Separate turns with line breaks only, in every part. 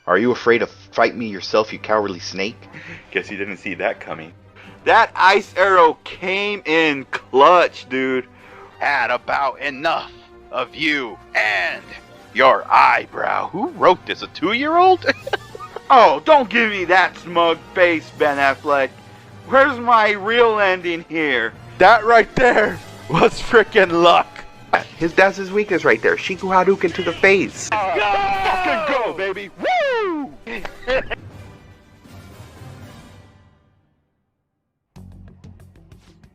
Are you afraid to fight me yourself, you cowardly snake?
Guess you didn't see that coming. That ice arrow came in clutch, dude.
Had about enough of you and your eyebrow. Who wrote this? A 2-year-old?
Oh, don't give me that smug face, Ben Affleck. Where's my real ending here? That right there was frickin' luck.
That's his weakness right there. Shiku Hadouken to the face.
Fucking go, baby. Woo!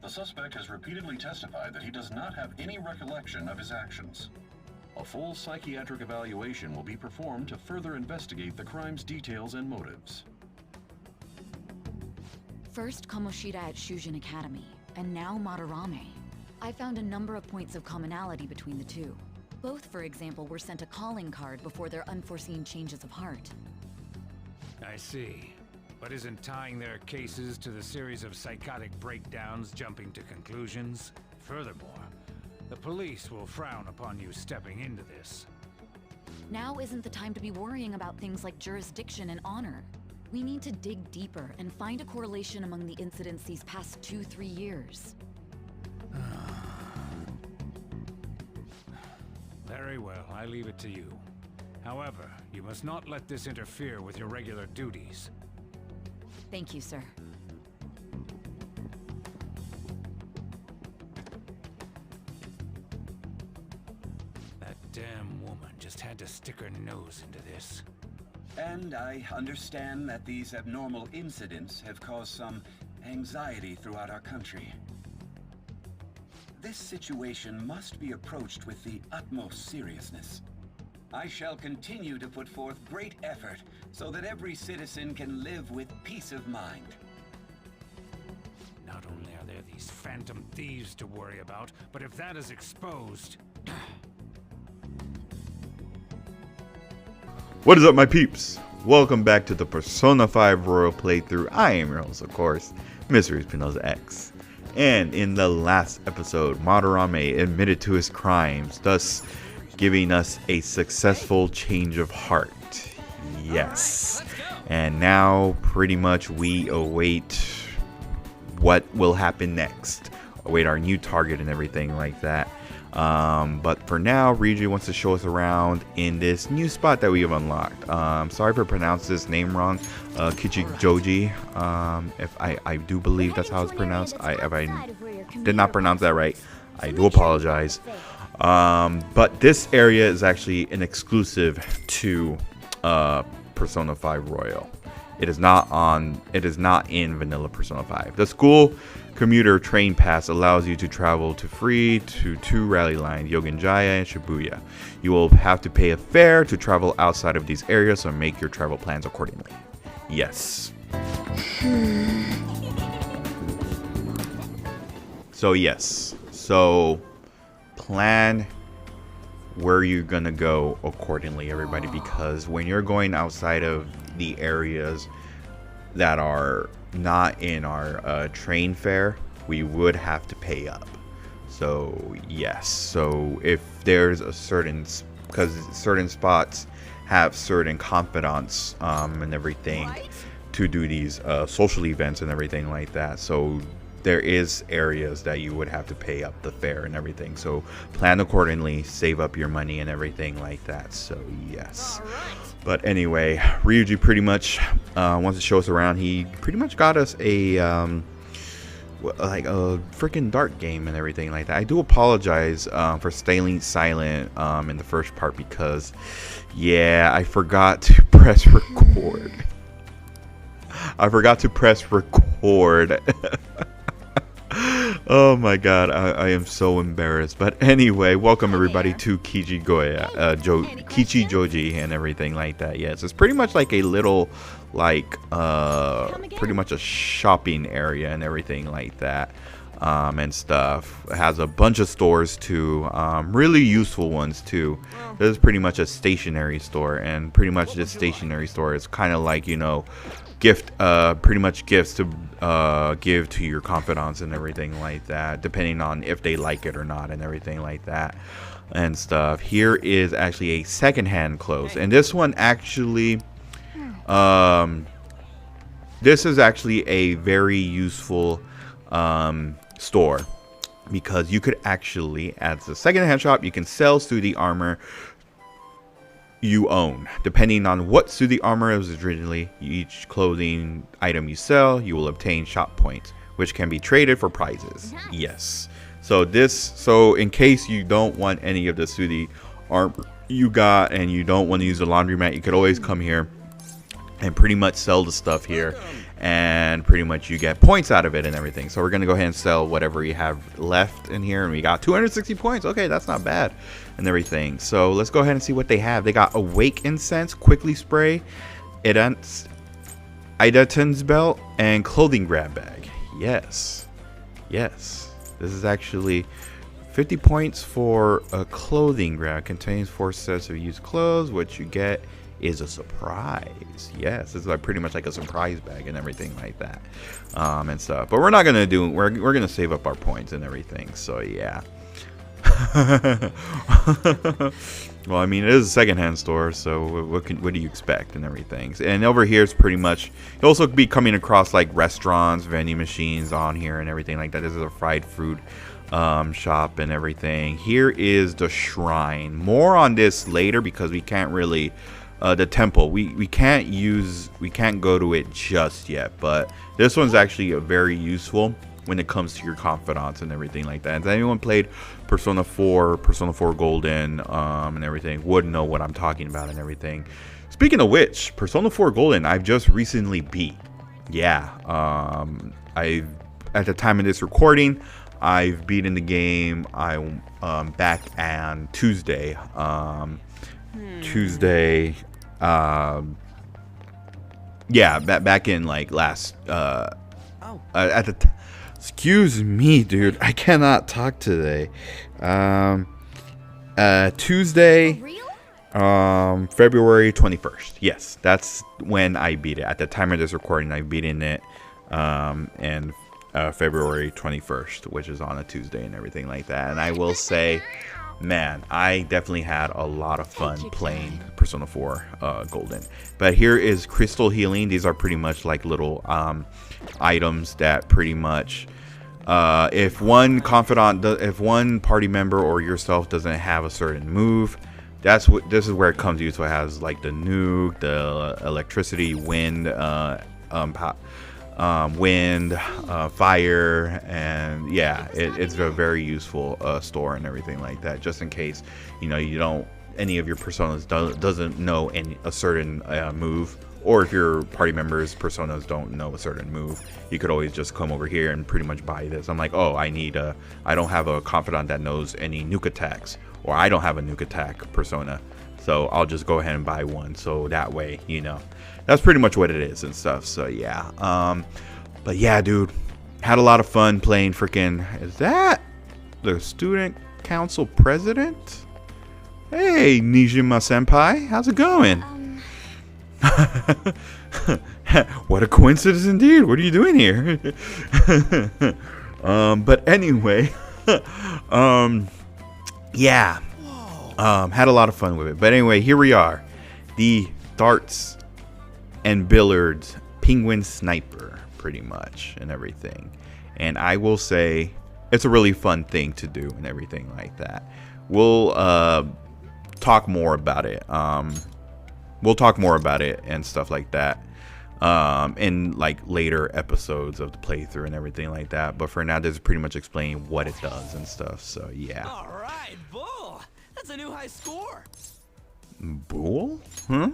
The suspect has repeatedly testified that he does not have any recollection of his actions. A full psychiatric evaluation will be performed to further investigate the crime's details and motives.
First Kamoshida at Shujin Academy, and now Madarame. I found a number of points of commonality between the two. Both, for example, were sent a calling card before their unforeseen changes of heart.
I see. But isn't tying their cases to the series of psychotic breakdowns jumping to conclusions? Furthermore, the police will frown upon you stepping into this.
Now isn't the time to be worrying about things like jurisdiction and honor. We need to dig deeper and find a correlation among the incidents these past 2-3 years.
Very well, I leave it to you. However, you must not let this interfere with your regular duties.
Thank you, sir.
That damn woman just had to stick her nose into this.
And I understand that these abnormal incidents have caused some anxiety throughout our country. This situation must be approached with the utmost seriousness. I shall continue to put forth great effort so that every citizen can live with peace of mind.
Not only are there these Phantom Thieves to worry about, but if that is exposed...
What is up, my peeps? Welcome back to the Persona 5 Royal playthrough. I am your host, of course, mrespnozax. And in the last episode, Madarame admitted to his crimes, thus giving us a successful change of heart. Yes. And now, pretty much, we await what will happen next. Await our new target and everything like that. But for now, Ryuji wants to show us around in this new spot that we have unlocked. Sorry if I pronounced this name wrong. Kichijoji. If I do believe that's how it's pronounced. If I did not pronounce that right, I do apologize. But this area is actually an exclusive to Persona 5 Royal. It is not in vanilla Persona 5. The school commuter train pass allows you to travel to 2 rally lines, Yogenjaya and Shibuya. You will have to pay a fare to travel outside of these areas, so make your travel plans accordingly. Yes. So plan where you're gonna go accordingly, everybody, because when you're going outside of the areas that are not in our train fare, we would have to pay up. So yes, so if there's a certain, because certain spots have certain confidants and everything to do these social events and everything like that, so there is areas that you would have to pay up the fare and everything. So plan accordingly, save up your money and everything like that. So yes. But anyway, Ryuji pretty much wants to show us around. He pretty much got us a like a freaking dart game and everything like that. I do apologize for staying silent in the first part because, yeah, I forgot to press record. Oh my god, I am so embarrassed. But anyway, welcome everybody to Kichijoji and everything like that. Yes, it's pretty much like a little, like, pretty much a shopping area and everything like that. And stuff. It has a bunch of stores too, really useful ones too. This is pretty much a stationery store, and pretty much this stationery store is kind of like, you know, pretty much gifts to give to your confidants and everything like that, depending on if they like it or not and everything like that and stuff. Here is actually a secondhand clothes, and this one actually This is actually a very useful store, because you could actually, as a secondhand shop, you can sell Soothie armor you own. Depending on what Soothie armor was originally, each clothing item you sell, you will obtain shop points, which can be traded for prizes. Nice. Yes. So in case you don't want any of the Soothie armor you got and you don't want to use the laundromat, you could always come here and pretty much sell the stuff here, and pretty much you get points out of it and everything. So we're gonna go ahead and sell whatever we have left in here, and we got 260 points. Okay, that's not bad and everything. So let's go ahead and see what they have. They got Awake Incense, Quickly Spray, Idaten's Belt, and Clothing Grab Bag. Yes, this is actually 50 points for a clothing grab. Contains 4 sets of used clothes. What you get is a surprise. Yes, this is like pretty much like a surprise bag and everything like that, and stuff. But we're not gonna do. We're gonna save up our points and everything. So yeah. Well, I mean, it is a secondhand store, so what do you expect and everything? And over here is pretty much. You'll also be coming across like restaurants, vending machines on here and everything like that. This is a fried food shop and everything. Here is the shrine. More on this later, because we can't really. The temple, we can't go to it just yet, but this one's actually very useful when it comes to your confidants and everything like that. Has anyone played Persona 4 Golden and everything would know what I'm talking about and everything. Speaking of which, Persona 4 Golden I've just recently beat. Yeah, I at the time of this recording I've beaten the game. I'm back on Tuesday. Yeah, back in like last at the excuse me, dude, I cannot talk today. Tuesday, February 21st. Yes, that's when I beat it. At the time of this recording, I've beaten it and February 21st, which is on a Tuesday and everything like that. And I will say, man, I definitely had a lot of fun playing Persona 4 Golden. But here is Crystal Healing. These are pretty much like little items that pretty much, if one confidant, if one party member or yourself doesn't have a certain move, this is where it comes to. So it has like the nuke, the electricity, wind, fire, and yeah, it's a very useful store and everything like that, just in case you don't, any of your personas doesn't know a certain move, or if your party members personas don't know a certain move, you could always just come over here and pretty much buy this. I'm like, oh, I don't have a confidant that knows any nuke attacks, or I don't have a nuke attack persona, so I'll just go ahead and buy one, so that way that's pretty much what it is and stuff. So yeah, but yeah, dude, had a lot of fun playing freaking. Is that the student council president? Hey, Nijima senpai, how's it going? What a coincidence indeed. What are you doing here? But anyway, yeah, had a lot of fun with it. But anyway, here we are, the darts and billiards penguin sniper, pretty much, and everything. And I will say it's a really fun thing to do and everything like that. We'll talk more about it. We'll talk more about it and stuff like that in like later episodes of the playthrough and everything like that. But for now, this is pretty much explaining what it does and stuff. So yeah.
All right, bull. That's a new high score.
Bull? Huh?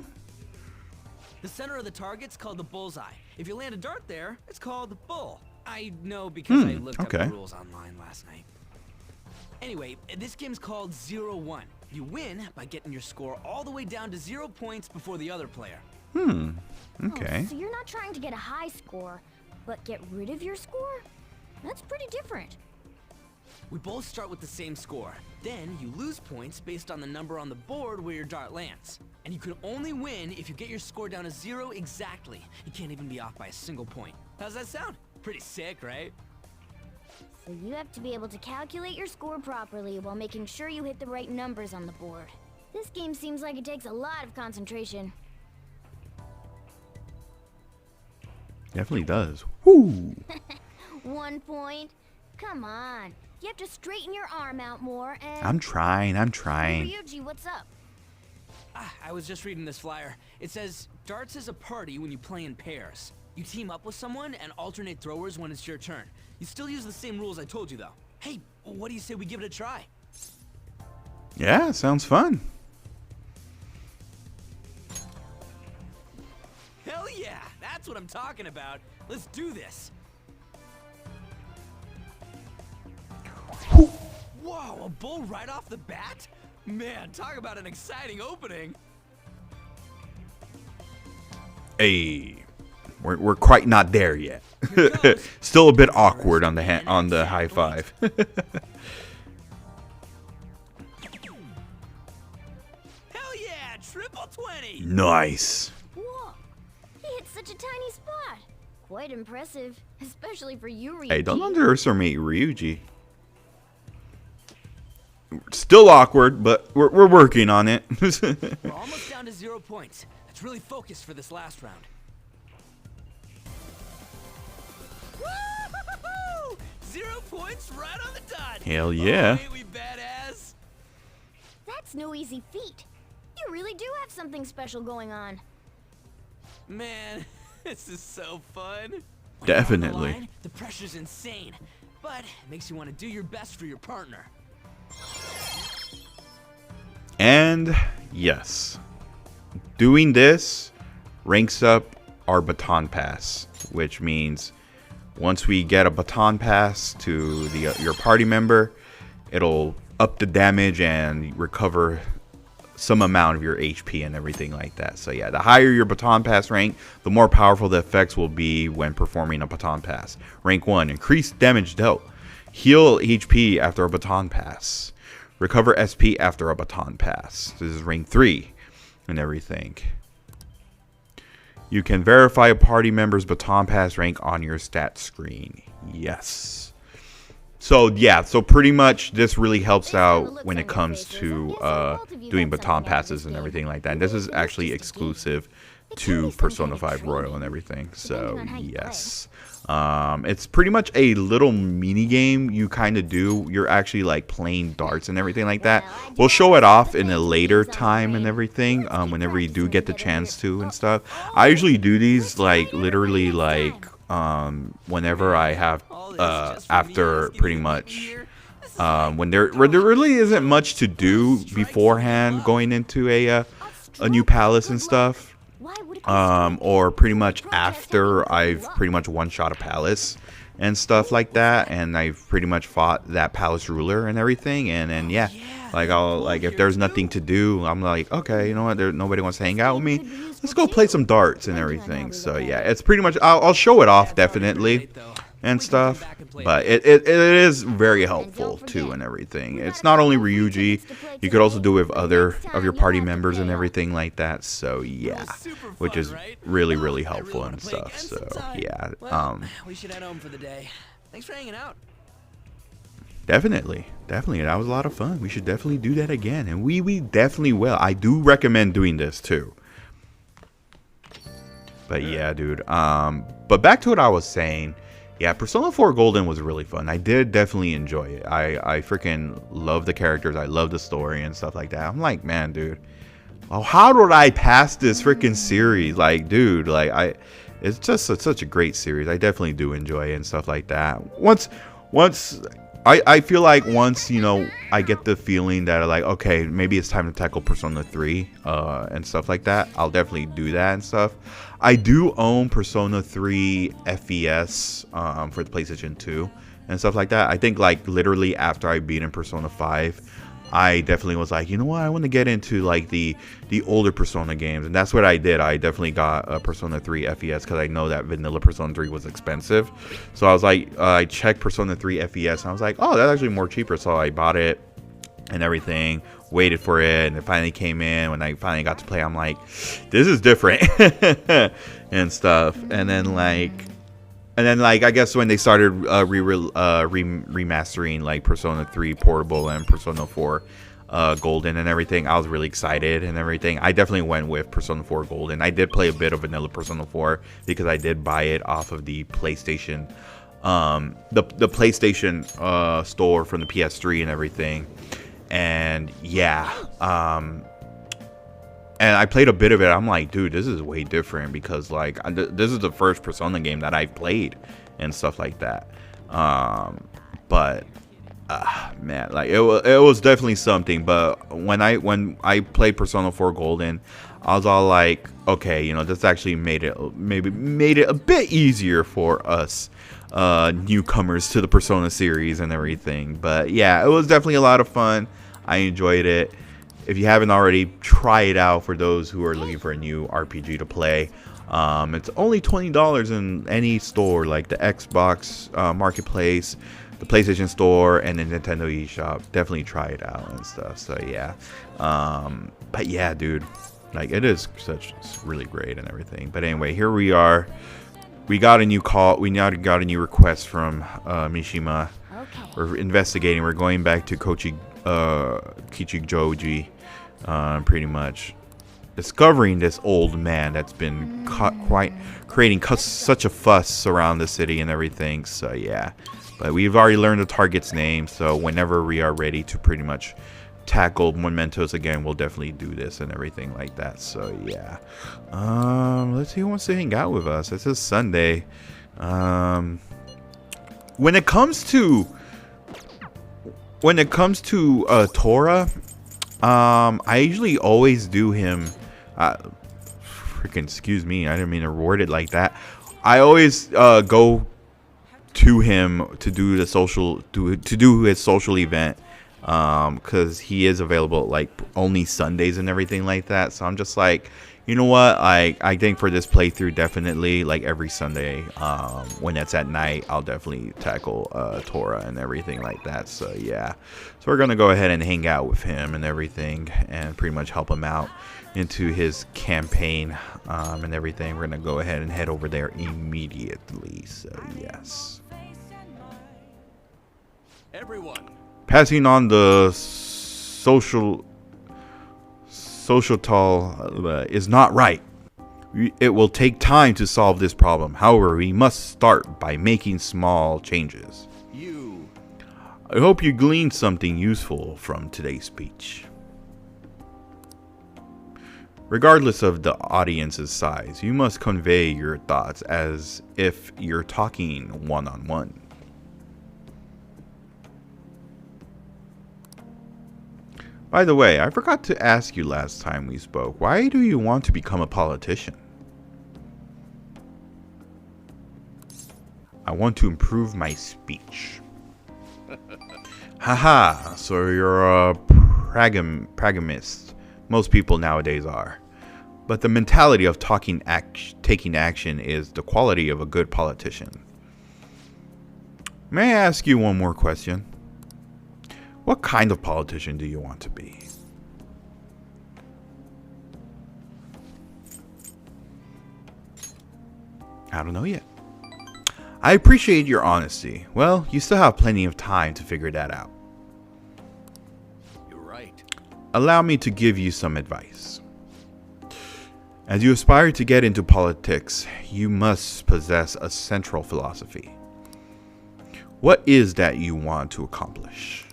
The center of the target's called the bullseye. If you land a dart there, it's called the bull. I know because I looked up the rules online last night. Anyway, this game's called 0-1. You win by getting your score all the way down to 0 points before the other player.
Okay.
Oh, so you're not trying to get a high score, but get rid of your score? That's pretty different.
We both start with the same score. Then you lose points based on the number on the board where your dart lands. And you can only win if you get your score down to 0 exactly. You can't even be off by a single point. How's that sound? Pretty sick, right?
So you have to be able to calculate your score properly while making sure you hit the right numbers on the board. This game seems like it takes a lot of concentration.
Definitely does. Woo!
1 point. Come on. You have to straighten your arm out more and...
I'm trying.
Ryuji, what's up?
I was just reading this flyer. It says, darts is a party when you play in pairs. You team up with someone and alternate throwers when it's your turn. You still use the same rules I told you, though. Hey, what do you say we give it a try?
Yeah, sounds fun.
Hell yeah, that's what I'm talking about. Let's do this. Whoa, a bull right off the bat? Man, talk about an exciting opening.
Hey, we're quite not there yet. Still a bit awkward on the high five.
Hell yeah, triple 20.
Nice.
Whoa. He hit such a tiny spot. Quite impressive, especially for you, Ryuji.
Hey, don't underestimate Ryuji. Still awkward, but we're working on it.
We're almost down to 0 points. Let's really focus for this last round. Woo-hoo-hoo-hoo! 0 points right on the dot.
Hell yeah.
Oh, ain't we badass?
That's no easy feat. You really do have something special going on.
Man, this is so fun. When
Definitely.
you're on the line, the pressure's insane, but it makes you want to do your best for your partner.
And yes, doing this ranks up our baton pass, which means once we get a baton pass to your party member, it'll up the damage and recover some amount of your HP and everything like that. So yeah, the higher your baton pass rank, the more powerful the effects will be when performing a baton pass. Rank 1, increased damage dealt. Heal HP after a baton pass. Recover SP after a baton pass. This is rank 3 and everything. You can verify a party member's baton pass rank on your stat screen. Yes. So yeah, so pretty much this really helps out when it comes to doing baton passes and everything like that. And this is actually exclusive to Persona 5 Royal and everything. So yes. It's pretty much a little mini game you kind of do. You're actually like playing darts and everything like that. We'll show it off in a later time and everything, whenever you do get the chance to and stuff. I usually do these like literally like whenever I have after pretty much when there really isn't much to do beforehand going into a new palace and stuff. Or pretty much after I've pretty much one-shot a palace and stuff like that, and I've pretty much fought that palace ruler and everything, and then yeah, like I'll like if there's nothing to do, I'm like, okay, you know what, nobody wants to hang out with me, let's go play some darts and everything. So yeah, it's pretty much I'll show it off definitely and stuff, but it is very helpful too and everything. It's not only Ryuji, you could also do it with other of your party members and everything like that. So yeah, which is really helpful and stuff. So yeah,
we should head home for the day. Thanks for hanging out.
Definitely, that was a lot of fun. We should definitely do that again, and we definitely will. I do recommend doing this too. But yeah, dude. But back to what I was saying. Yeah, Persona 4 Golden was really fun. I did definitely enjoy it. I freaking love the characters. I love the story and stuff like that. I'm like, man, dude. Oh, how did I pass this freaking series? Like, dude, like it's just such a great series. I definitely do enjoy it and stuff like that. I feel like once, you know, I get the feeling that like, okay, maybe it's time to tackle Persona 3 and stuff like that, I'll definitely do that and stuff. I do own Persona 3 FES for the PlayStation 2 and stuff like that. I think like literally after I beat in Persona 5, I definitely was like, you know what, I want to get into like the older Persona games, and that's what I did. I definitely got a Persona 3 FES because I know that vanilla Persona 3 was expensive. So I was like, I checked Persona 3 FES and I was like, oh, that's actually more cheaper. So I bought it and everything, waited for it, and it finally came in. When I finally got to play, I'm like, this is different and stuff. And then like I guess when they started remastering like Persona 3 Portable and Persona 4 Golden and everything, I was really excited and everything. I definitely went with Persona 4 Golden. I did play a bit of vanilla Persona 4 because I did buy it off of the PlayStation, the PlayStation store from the PS3 and everything. And yeah, and I played a bit of it. I'm like, dude, this is way different because like this is the first Persona game that I've played and stuff like that. But man, like it was definitely something. But when I played Persona 4 Golden, I was all like, okay, you know, this actually made it a bit easier for us newcomers to the Persona series and everything. But yeah, it was definitely a lot of fun. I enjoyed it. If you haven't already, try it out for those who are looking for a new RPG to play. It's only $20 in any store, like the Xbox Marketplace, the PlayStation Store, and the Nintendo eShop. Definitely try it out and stuff. So yeah, but yeah, dude, like it is it's really great and everything. But anyway, here we are. We got a new call. We now got a new request from Mishima.
Okay.
We're investigating. We're going back to Kichijoji, pretty much discovering this old man that's been creating such a fuss around the city and everything. So yeah, but we've already learned the target's name. So whenever we are ready to pretty much tackle Mementos again, we'll definitely do this and everything like that. So yeah, let's see who wants to hang out with us. This is Sunday. When it comes to Tora, I usually always do him. Freaking excuse me, I didn't mean to word it like that. I always go to him to do the social to do his social event, because he is available like only Sundays and everything like that. So I'm just like, you know what, I think for this playthrough, definitely like every Sunday, when it's at night, I'll definitely tackle Tora and everything like that. So yeah, so we're gonna go ahead and hang out with him and everything and pretty much help him out into his campaign and everything. We're gonna go ahead and head over there immediately. So yes,
Everyone,
passing on the social tall is not right. It will take time to solve this problem. However, we must start by making small changes. I hope you gleaned something useful from today's speech. Regardless of the audience's size, you must convey your thoughts as if you're talking one-on-one. By the way, I forgot to ask you last time we spoke, why do you want to become a politician? I want to improve my speech. Haha, so you're a pragmatist. Most people nowadays are. But the mentality of taking action is the quality of a good politician. May I ask you one more question? What kind of politician do you want to be? I don't know yet. I appreciate your honesty. Well, you still have plenty of time to figure that out.
you're right.
Allow me to give you some advice. As you aspire to get into politics, you must possess a central philosophy. What is that you want to accomplish?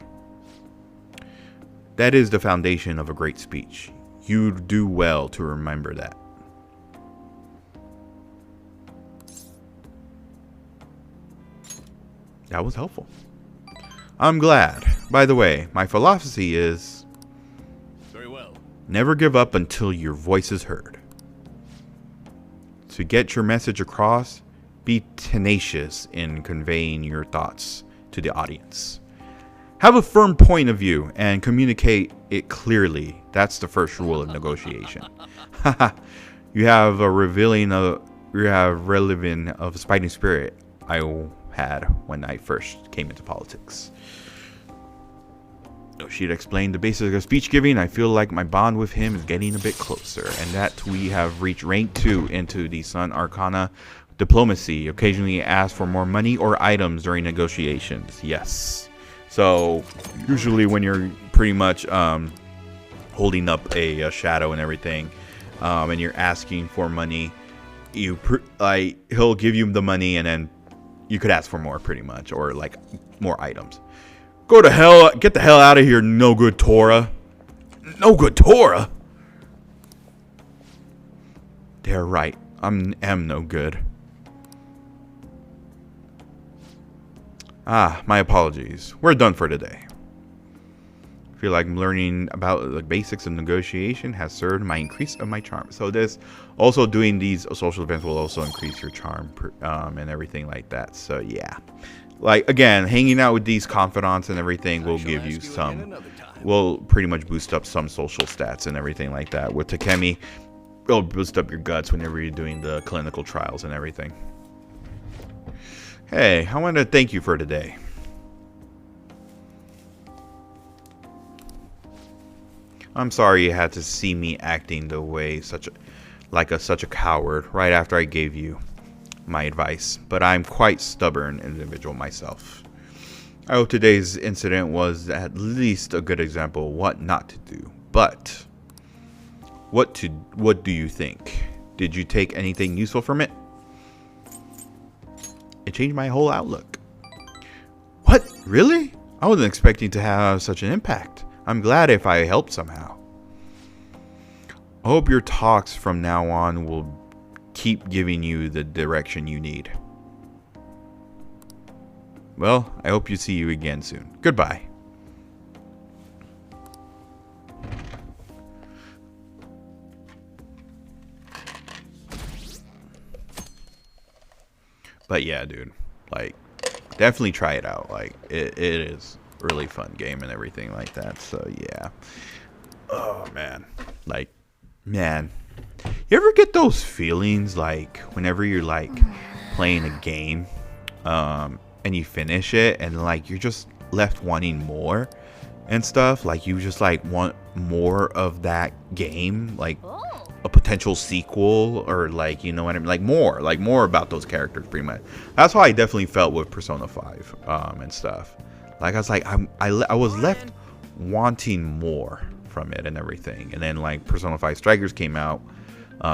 That is the foundation of a great speech. You'd do well to remember that. That was helpful. I'm glad. By the way, my philosophy is
Very well.
never give up until your voice is heard. To get your message across, be tenacious in conveying your thoughts to the audience. Have a firm point of view and communicate it clearly. That's the first rule of negotiation. You have relevant of fighting spirit I had when I first came into politics. She'd explained the basics of speech giving. I feel like my bond with him is getting a bit closer, and that we have reached rank 2 into the Sun Arcana diplomacy. Occasionally ask for more money or items during negotiations. Yes, So usually when you're pretty much holding up a shadow and everything, and you're asking for money, he'll give you the money, and then you could ask for more, pretty much, or like more items. Go to hell! Get the hell out of here! No good Torah. No good Torah. They're right. am no good. My apologies. We're done for today. I feel like learning about the basics of negotiation has served my increase of my charm. So this also doing these social events will also increase your charm and everything like that. So yeah, like again, hanging out with these confidants and everything will give you some, will pretty much boost up some social stats and everything like that. With Takemi, it'll boost up your guts whenever you're doing the clinical trials and everything. Hey, I want to thank you for today. I'm sorry you had to see me acting the way such a coward right after I gave you my advice, but I'm quite stubborn individual myself. I hope today's incident was at least a good example of what not to do. But what do you think? Did you take anything useful from it? It changed my whole outlook. What? Really? I wasn't expecting to have such an impact. I'm glad if I helped somehow. I hope your talks from now on will keep giving you the direction you need. Well, I hope you see you again soon. Goodbye. But yeah, dude, like, definitely try it out. Like, it is a really fun game and everything like that. So yeah. Oh man, like, man, you ever get those feelings like whenever you're like playing a game, and you finish it and like you're just left wanting more and stuff? Like you just like want more of that game, like a potential sequel, or like, you know what I mean, like more about those characters pretty much. That's how I definitely felt with Persona 5 and stuff. Like I was like I was left wanting more from it and everything. And then like Persona 5 Strikers came out,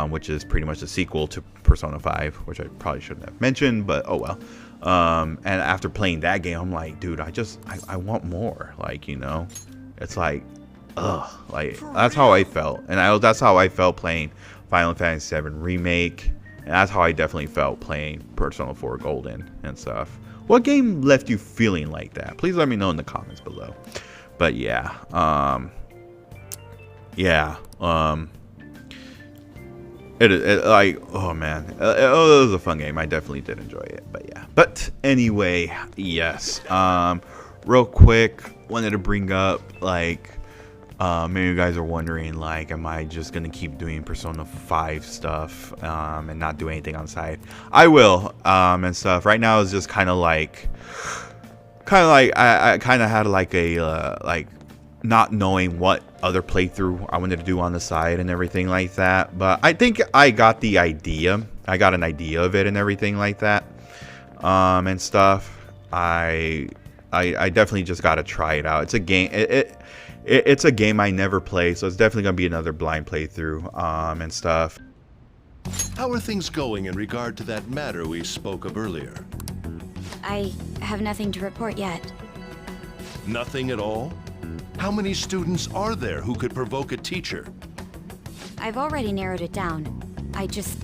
which is pretty much a sequel to Persona 5, which I probably shouldn't have mentioned, but oh well. And after playing that game, I'm like, dude, I want more. Like, you know, it's like, ugh, like that's how I felt. And that's how I felt playing Final Fantasy VII Remake, and that's how I definitely felt playing Persona 4 Golden and stuff. What game left you feeling like that? Please let me know in the comments below. But yeah, it like, oh man, it was a fun game. I definitely did enjoy it. But yeah, but anyway, yes, real quick, wanted to bring up, like, maybe you guys are wondering, like, am I just gonna keep doing Persona 5 stuff and not do anything on the side? I will, and stuff. Right now it's just kind of like I kind of had like a like not knowing what other playthrough I wanted to do on the side and everything like that. But I think I got the idea. I got an idea of it and everything like that, and stuff. I definitely just got to try it out. It's a game. It's a game I never play, so it's definitely gonna be another blind playthrough and stuff.
How are things going in regard to that matter we spoke of earlier?
I have nothing to report yet.
Nothing at all? How many students are there who could provoke a teacher?
I've already narrowed it down. I just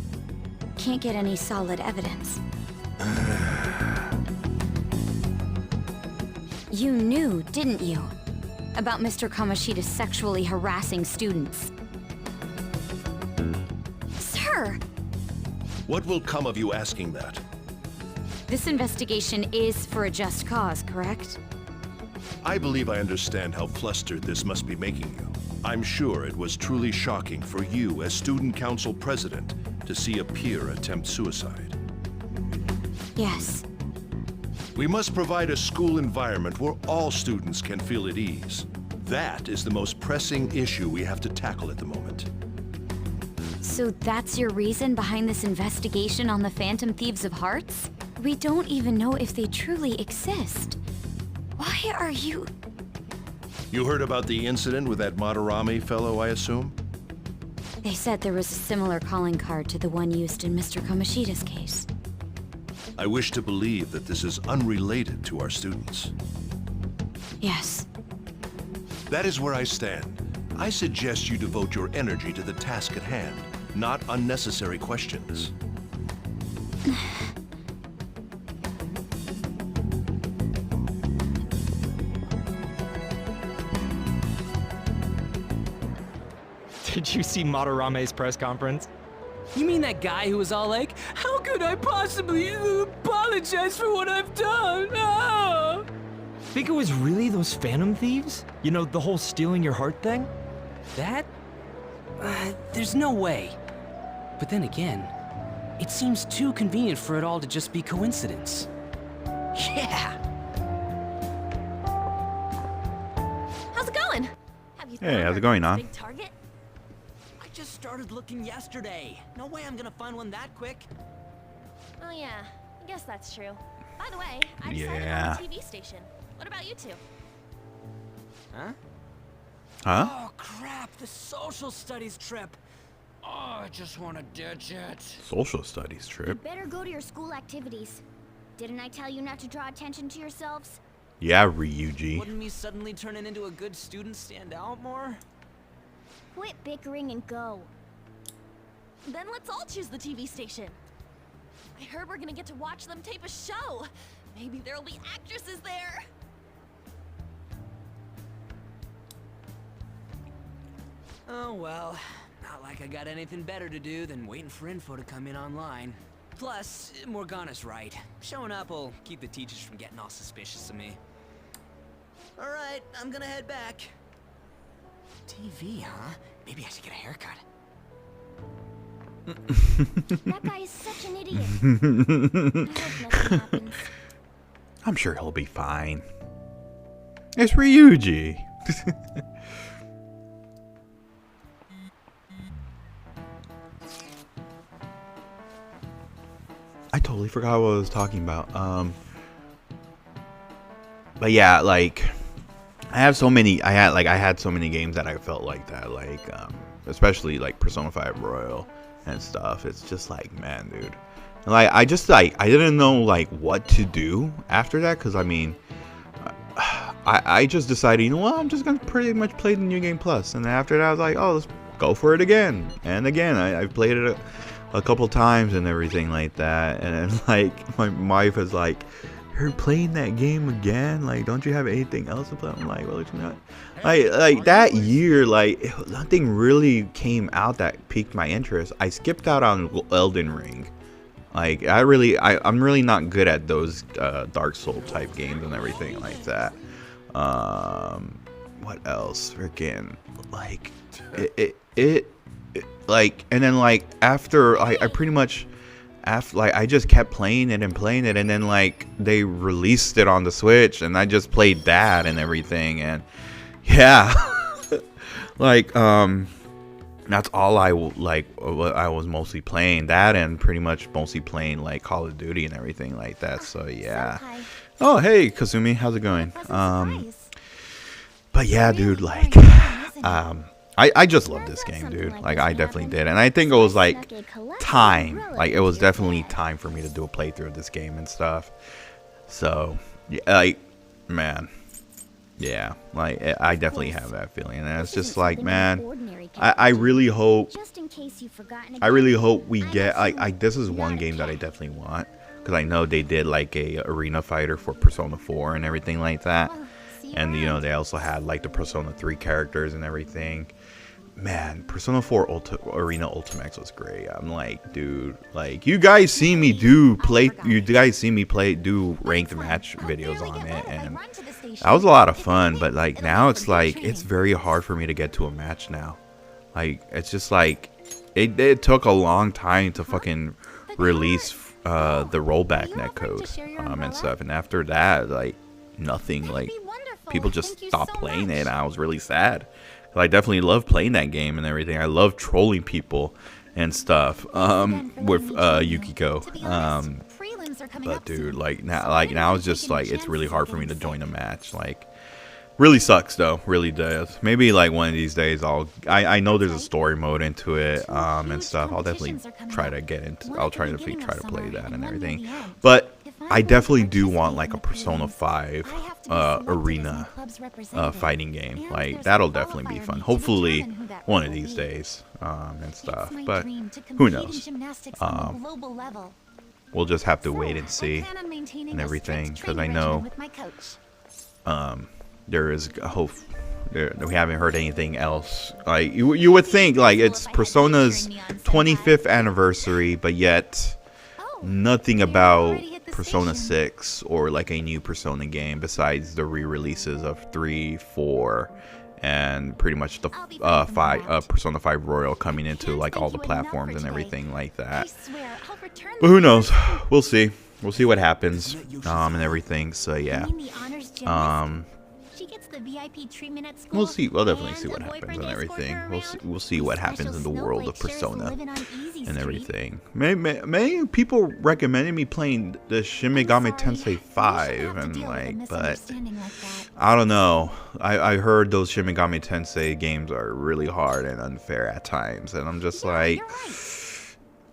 can't get any solid evidence. You knew, didn't you? About Mr. Kamoshida's sexually harassing students. Sir!
What will come of you asking that?
This investigation is for a just cause, correct?
I believe I understand how flustered this must be making you. I'm sure it was truly shocking for you as student council president to see a peer attempt suicide.
Yes.
We must provide a school environment where all students can feel at ease. That is the most pressing issue we have to tackle at the moment.
So that's your reason behind this investigation on the Phantom Thieves of Hearts? We don't even know if they truly exist. Why are you...
You heard about the incident with that Madarame fellow, I assume?
They said there was a similar calling card to the one used in Mr. Komoshida's case.
I wish to believe that this is unrelated to our students.
Yes.
That is where I stand. I suggest you devote your energy to the task at hand, not unnecessary questions.
Did you see Madarame's press conference?
You mean that guy who was all like, how could I possibly apologize for what I've done? Ah!
Think it was really those Phantom Thieves? You know, the whole stealing your heart thing?
That? There's no way. But then again, it seems too convenient for it all to just be coincidence. Yeah!
How's it going? Have you
Hey, how's it going,
Big target?
I just started looking yesterday. No way I'm gonna find one that quick.
Oh yeah, I guess that's true. By the way, I decided
Yeah.
on the TV station. What about you two?
Huh?
Huh?
Oh crap, the social studies trip. Oh, I just want to ditch it.
Social studies
You
trip.
better go to your school activities. Didn't I tell you not to draw attention to yourselves?
Yeah, Ryuji.
Wouldn't me suddenly turning into a good student stand out more?
Quit bickering and go.
Then let's all choose the TV station. I heard we're gonna get to watch them tape a show. Maybe there'll be actresses there.
Oh well, not like I got anything better to do than waiting for info to come in online. Plus, Morgana's right. Showing up will keep the teachers from getting all suspicious of me. Alright, I'm gonna head back. TV, huh? Maybe I should get a haircut.
That guy is such an idiot. I hope nothing happens.
I'm sure he'll be fine. It's Ryuji. I totally forgot what I was talking about. But yeah, like I had so many games that I felt like that, like especially like Persona 5 Royal and stuff. It's just like, man, dude. And like I didn't know like what to do after that, because I mean I just decided, you know what, I'm just gonna pretty much play the New Game Plus, and then after that I was like, oh, let's go for it again and again. I've played it a couple times and everything like that, and then like my wife is like, you're playing that game again? Like, don't you have anything else to play? I'm like, well, you know, like that year, like nothing really came out that piqued my interest. I skipped out on Elden Ring. Like I'm really not good at those Dark Soul type games and everything like that. What else? Freaking like it like, and then like after I pretty much after like I just kept playing it, and then like they released it on the Switch, and I just played that and everything, and yeah, like that's all I was mostly playing, that and pretty much mostly playing like Call of Duty and everything like that. So yeah. Oh hey Kazumi, how's it going? But yeah, dude, like I just love this game, dude. Like I definitely did, and I think it was like time. Like it was definitely time for me to do a playthrough of this game and stuff. So yeah, like man, yeah, like I definitely have that feeling, and it's just like, man, I really hope we get like this is one game that I definitely want, because I know they did like a arena fighter for Persona 4 and everything like that. And you know, they also had like the Persona 3 characters and everything. Man, Persona 4 Arena Ultimax was great. I'm like, dude, like you guys see me do ranked match videos on it, and that was a lot of fun. But like now it's like it's very hard for me to get to a match now. Like it's just like it took a long time to fucking release the rollback netcode and stuff, and after that, like nothing, like people just stopped playing it, and I was really sad. I definitely love playing that game and everything. I love trolling people and stuff with Yukiko. But dude, like now it's just like it's really hard for me to join a match. Like, really sucks though, really does. Maybe like one of these days I know there's a story mode into it and stuff. I'll definitely try to get into. I'll try to play that and everything. But I definitely do want like a Persona 5 arena fighting game. Like that'll definitely be fun. Hopefully one of these days and stuff. But who knows? We'll just have to wait and see and everything, because I know there is a hope. We haven't heard anything else. Like you would think like it's Persona's 25th anniversary, but yet nothing about Persona 6 or like a new Persona game besides the re-releases of 3, 4, and pretty much the Persona 5 Royal coming into like all the platforms and everything like that. But who knows? We'll see. We'll see what happens and everything. So yeah. We'll see. We'll definitely see what happens and everything. We'll see what happens in the world of Persona and everything. Many people recommended me playing the Shin Megami Tensei 5 and like, but I don't know. I heard those Shin Megami Tensei games are really hard and unfair at times, and I'm just like,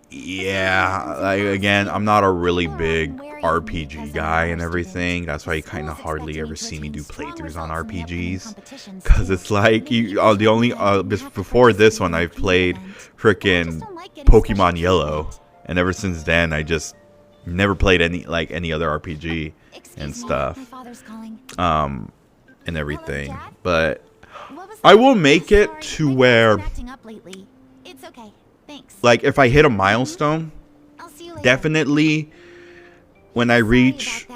yeah, like again, I'm not a really big RPG guy and everything. That's why you kind of hardly ever see me do playthroughs on RPGs, because it's like the only before this one I've played freaking Pokemon Yellow, and ever since then I just never played any other RPG and stuff and everything. But I will make it to where, like, if I hit a milestone, definitely when I reach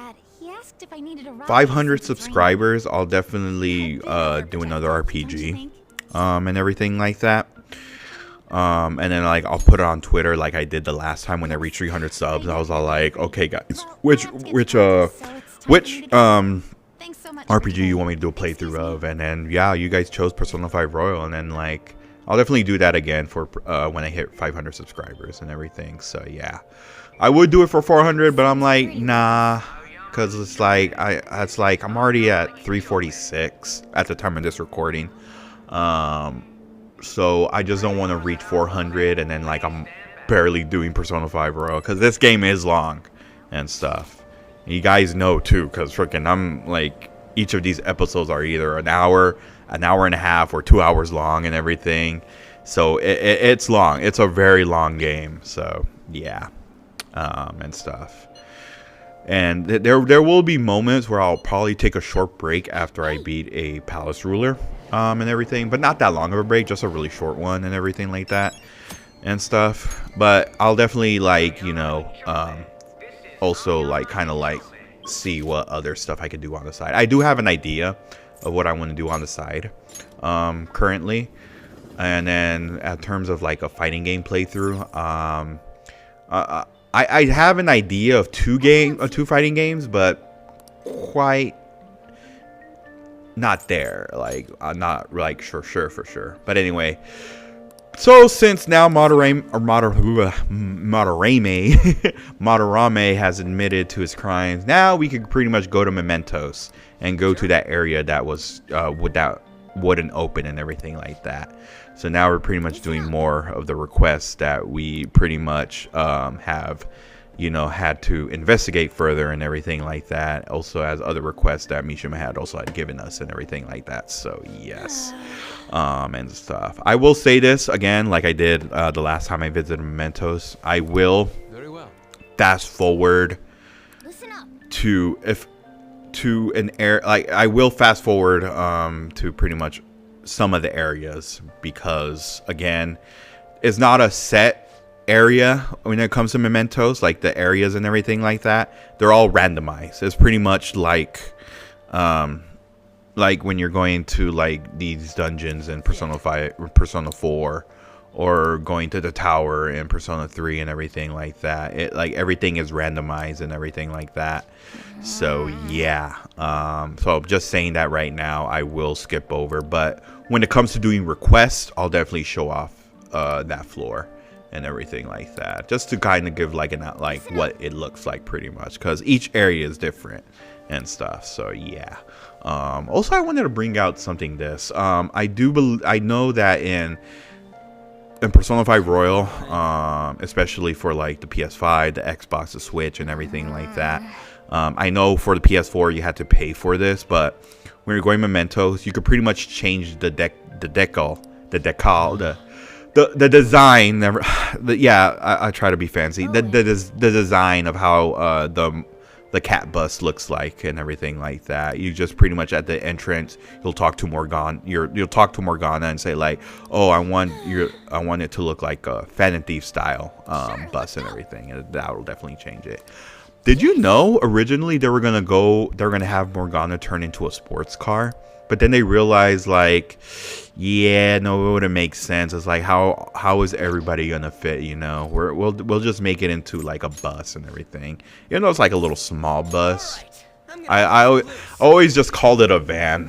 500 subscribers, I'll definitely do another RPG and everything like that. And then like I'll put it on Twitter like I did the last time when I reached 300 subs. I was all like, okay guys, which RPG you want me to do a playthrough of? And then yeah, you guys chose Persona 5 Royal, and then like I'll definitely do that again for when I hit 500 subscribers and everything. So yeah, I would do it for 400, but I'm like, nah, because it's like I'm already at 346 at the time of this recording. So I just don't want to reach 400 and then like I'm barely doing Persona 5 Royal, because this game is long and stuff. And you guys know too, because freaking I'm like, each of these episodes are either an hour and a half, or 2 hours long and everything. So it's long. It's a very long game. So yeah, and stuff. And there will be moments where I'll probably take a short break after I beat a Palace Ruler and everything, but not that long of a break, just a really short one and everything like that and stuff. But I'll definitely like, you know, also like kind of like see what other stuff I could do on the side. I do have an idea of what I want to do on the side currently, and then in terms of like a fighting game playthrough, I have an idea of two fighting games, but quite not there. Like I'm not like sure for sure. But anyway, so since now Madarame has admitted to his crimes, now we could pretty much go to Mementos and go to that area that was wouldn't open and everything like that. So now we're pretty much doing more of the requests that we pretty much have, you know, had to investigate further and everything like that. Also as other requests that Mishima had given us and everything like that. So yes, and stuff. I will say this again, like I did the last time I visited Mementos. I will fast forward to an area, like I will fast forward to pretty much some of the areas, because again, it's not a set area when it comes to Mementos. Like the areas and everything like that, they're all randomized. It's pretty much like when you're going to like these dungeons in Persona 4, or going to the tower in Persona 3 and everything like that. It like everything is randomized and everything like that. So yeah, so I'm just saying that right now. I will skip over, but when it comes to doing requests, I'll definitely show off that floor and everything like that, just to kind of give like what it looks like pretty much, because each area is different and stuff. So yeah. Also, I wanted to bring out something. I know that in Persona 5 Royal, especially for like the PS5, the Xbox, the Switch, and everything like that. I know for the PS4 you had to pay for this, but when you're going Mementos, you could pretty much change the decal, the design. I try to be fancy. The design of how the cat bus looks like and everything like that. You just pretty much at the entrance, you'll talk to Morgana. You'll talk to Morgana and say like, "Oh, I want it to look like a Phantom Thieves style bus and everything," and that will definitely change it. Did you know originally they were gonna have Morgana turn into a sports car, but then they realized like, yeah, no, it wouldn't make sense. It's like how is everybody gonna fit? You know, we'll just make it into like a bus and everything. You know, it's like a little small bus. I always just called it a van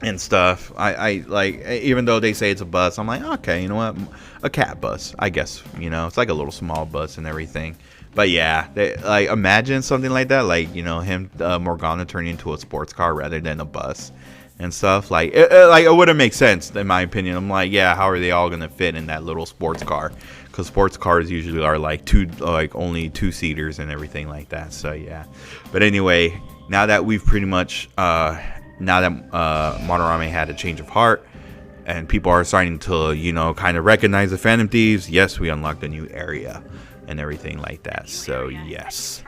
and stuff. I like, even though they say it's a bus, I'm like, okay, you know what, a cat bus, I guess. You know, it's like a little small bus and everything. But yeah, like imagine something like that, like, you know, him Morgana turning into a sports car rather than a bus and stuff. Like it wouldn't make sense in my opinion. I'm like, yeah, how are they all gonna fit in that little sports car? Because sports cars usually are like only 2-seaters and everything like that. So yeah. But anyway, now that we've pretty much Madarame had a change of heart and people are starting to, you know, kind of recognize the Phantom Thieves, yes, we unlocked a new area and everything like that. So yes.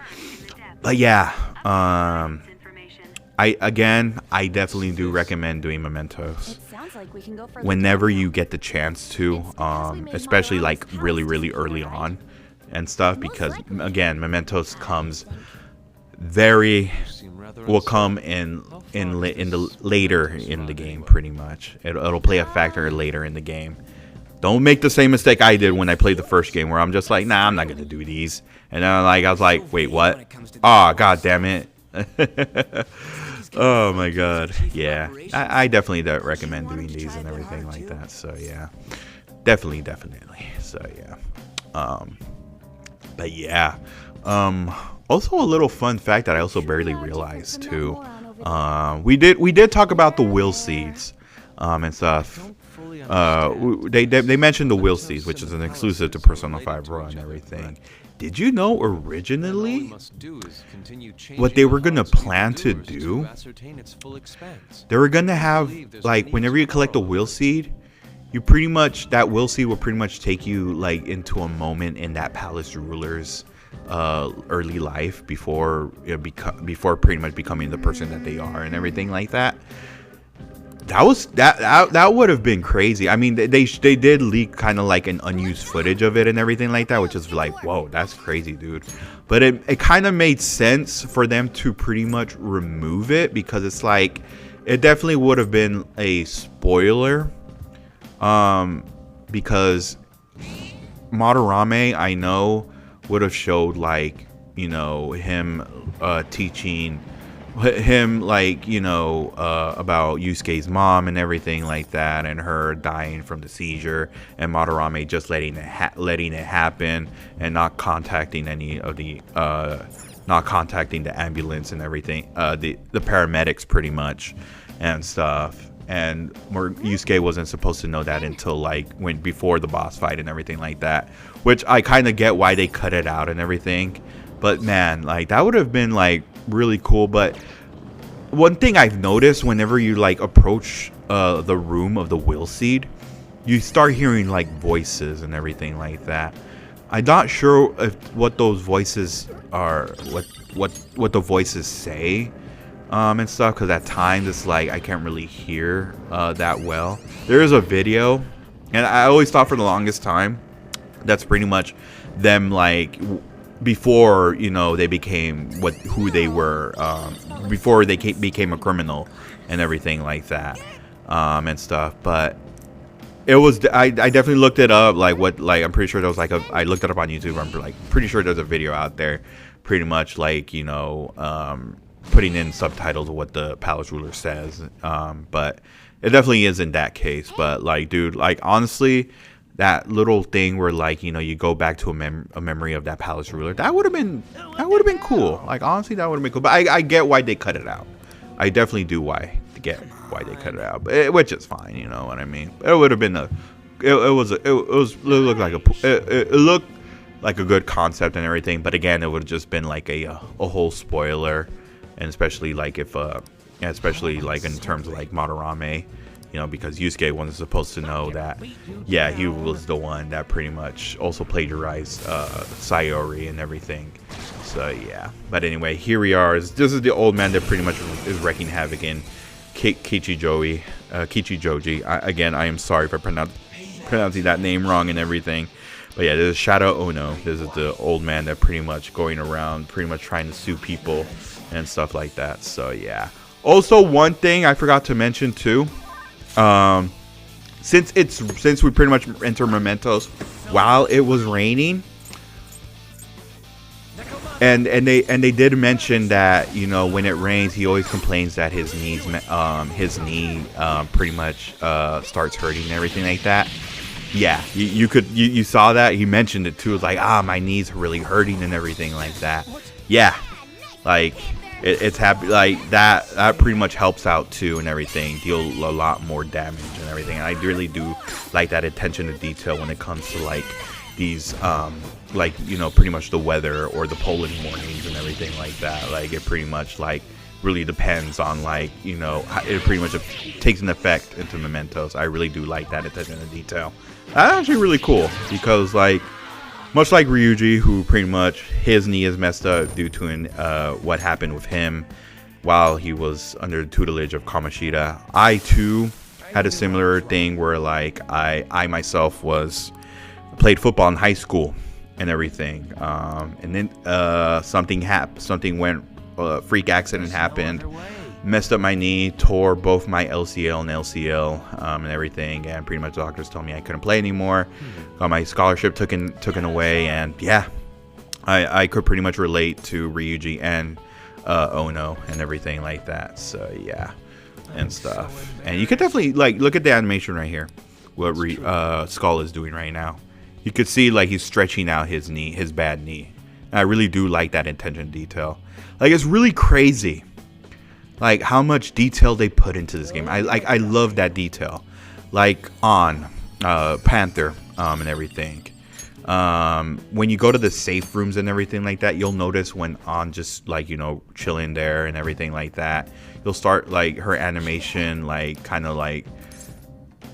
But yeah, I definitely do recommend doing Mementos whenever you get the chance to, especially like really early on and stuff, because again, Mementos will come in the later in the game pretty much. It'll play a factor later in the game. Don't make the same mistake I did when I played the first game, where I'm just like, nah, I'm not gonna do these, and then I was like, wait, what? Oh, god damn it. Oh my god. Yeah, I definitely recommend doing these and everything like that. So yeah, definitely. So yeah, but yeah, also a little fun fact that I also barely realized too. We did talk about the will seeds and stuff. They mentioned the will seeds, which is an exclusive to Persona 5 Royal and everything. Did you know originally what they were gonna plan to do? They were gonna have, like, whenever you collect a will seed, that will seed will pretty much take you like into a moment in that palace ruler's early life before pretty much becoming the person that they are and everything like that. That would have been crazy. I mean, they did leak kind of like an unused footage of it and everything like that, which is like, whoa, that's crazy, dude. But it kind of made sense for them to pretty much remove it, because it's like, it definitely would have been a spoiler, because Madarame, I know, would have showed, like, you know, him teaching him, like, you know, about Yusuke's mom and everything like that, and her dying from the seizure, and Madarame just letting it happen and not contacting the ambulance and everything, the paramedics pretty much and stuff. And Yusuke wasn't supposed to know that until like before the boss fight and everything like that, which I kind of get why they cut it out and everything. But man, like, that would have been like really cool. But one thing I've noticed, whenever you like approach the room of the will seed, you start hearing like voices and everything like that. I'm not sure what those voices are, what the voices say and stuff, because at times it's like I can't really hear that well. There is a video, and I always thought for the longest time that's pretty much them, like, before, you know, they became who they were, before they became a criminal and everything like that, and stuff. But it was, I definitely looked it up, like I'm pretty sure there was like I looked it up on YouTube. I'm like pretty sure there's a video out there, pretty much like, you know, putting in subtitles of what the palace ruler says. But it definitely is in that case. But like, dude, like, honestly, that little thing where, like, you know, you go back to a memory of that palace ruler. That would have been cool. Like, honestly, that would have been cool. But I get why they cut it out. I definitely do get why they cut it out, which is fine. You know what I mean? It would have been it looked like a good concept and everything. But again, it would have just been like a whole spoiler, and especially like in terms of like Madarame. You know, because Yusuke wasn't supposed to know that, yeah, he was the one that pretty much also plagiarized Sayori and everything. So, yeah. But anyway, here we are. This is the old man that pretty much is wreaking havoc in Kichijoji. Again, I am sorry for pronouncing that name wrong and everything. But yeah, this is Shadow Ono. This is the old man that pretty much going around, pretty much trying to sue people and stuff like that. So, yeah. Also, one thing I forgot to mention, too. Since we pretty much enter Mementos while it was raining, and they did mention that, you know, when it rains he always complains that his knee pretty much starts hurting and everything like that. Yeah, you saw that, he mentioned it too. It was like, my knee's really hurting and everything like that. Yeah, like it's happy, like that pretty much helps out too and everything, deal a lot more damage and everything. And I really do like that attention to detail when it comes to like these like, you know, pretty much the weather or the pollen warnings and everything like that. Like it pretty much like really depends on, like, you know, it pretty much takes an effect into Mementos. I really do like that attention to detail. That's actually really cool because, like, much like Ryuji, who pretty much his knee is messed up due to what happened with him while he was under the tutelage of Kamoshida, I too had a similar thing where, like, I myself played football in high school and everything, and then something went, freak accident happened, messed up my knee, tore both my LCL and LCL and everything, and pretty much the doctors told me I couldn't play anymore. Got my scholarship taken away, and yeah, I could pretty much relate to Ryuji and Ono and everything like that. So yeah, and stuff. And you could definitely, like, look at the animation right here, what Skull is doing right now. You could see, like, he's stretching out his knee, his bad knee. And I really do like that attention to detail. Like, it's really crazy, like, how much detail they put into this game. I love that detail. Like on Panther and everything. When you go to the safe rooms and everything like that, you'll notice when on just, like, you know, chilling there and everything like that, you'll start, like, her animation, like, kind of like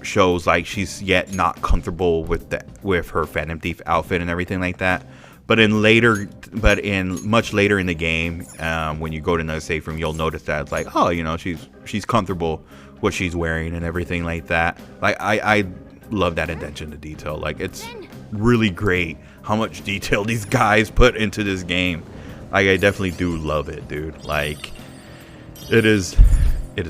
shows like she's yet not comfortable with her Phantom Thief outfit and everything like that. But much later in the game, when you go to another safe room, you'll notice that it's like, oh, you know, she's comfortable what she's wearing and everything like that. Like, I love that attention to detail. Like, it's really great how much detail these guys put into this game. Like, I definitely do love it, dude. Like, it is